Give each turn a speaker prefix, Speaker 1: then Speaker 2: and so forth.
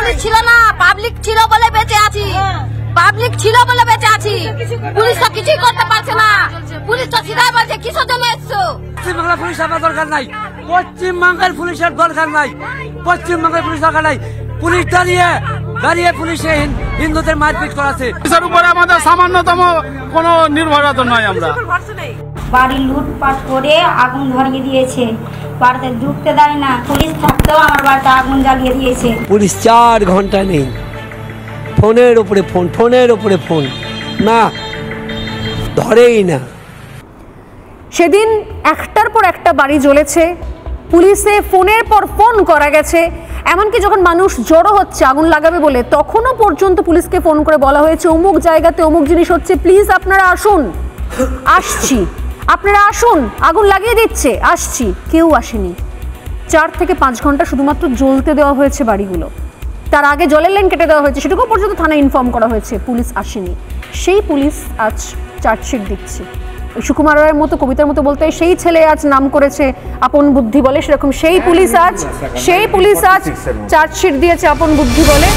Speaker 1: Police ছিল না, public ছিল বলে বেঁচে আছি, পাবলিক ছিল বলে বেঁচে আছি। পুলিশ তো কিছুই করতে পারছে না, পুলিশ তো সিধাই বলছে কিসের জন্য এসছো।
Speaker 2: পশ্চিমবাংলা পুলিশ আমার দরকার নাই, পশ্চিমবঙ্গের পুলিশের দরকার নাই, পশ্চিমবঙ্গের পুলিশ দরকার নাই। পুলিশ দাঁড়িয়ে পুলিশে হিন্দুদের মারপিট করাছে,
Speaker 3: পুলিশের উপরে আমাদের সামান্যতম কোনো নির্ভরতা নয়। আমরা
Speaker 4: বাড়ি লুটপাট করে আগুন ধরিয়ে দিয়েছে, বাড়িতে ঢুকতে দেয় না, পুলিশ থাকতেও আমার বাড়িতে আগুন জ্বালিয়ে দিয়েছে।
Speaker 2: পুলিশ 4 ঘন্টা নেই, ফোনের উপরে ফোন, ফোনের উপরে ফোন, না ধরেই না।
Speaker 5: সেদিন একটার পর একটা বাড়ি জ্বলেছে, পুলিশে ফোনের পর ফোন করা গেছে, এমনকি যখন মানুষ জড়ো হচ্ছে আগুন লাগাবে বলে তখনও পর্যন্ত পুলিশকে ফোন করে বলা হয়েছে অমুক জায়গাতে অমুক জিনিস হচ্ছে, প্লিজ আপনারা আসুন। আসছি, আপনারা আসুন, আগুন লাগিয়ে দিচ্ছে, আসছি। কেউ আসেনি। 4 থেকে 5 ঘন্টা শুধুমাত্র জ্বলতে দেওয়া হয়েছে বাড়িগুলো, তার আগে জলের লাইন কেটে দেওয়া হয়েছে, সেটুকু পর্যন্ত থানায় ইনফর্ম করা হয়েছে, পুলিশ আসেনি। সেই পুলিশ আজ চার্জশিট দিচ্ছে। সুকুমার রায়ের মতো কবিতার মতো বলতে সেই ছেলে আজ নাম করেছে আপন বুদ্ধি বলে, সেরকম সেই পুলিশ আজ চার্জশিট দিয়েছে আপন বুদ্ধি বলে।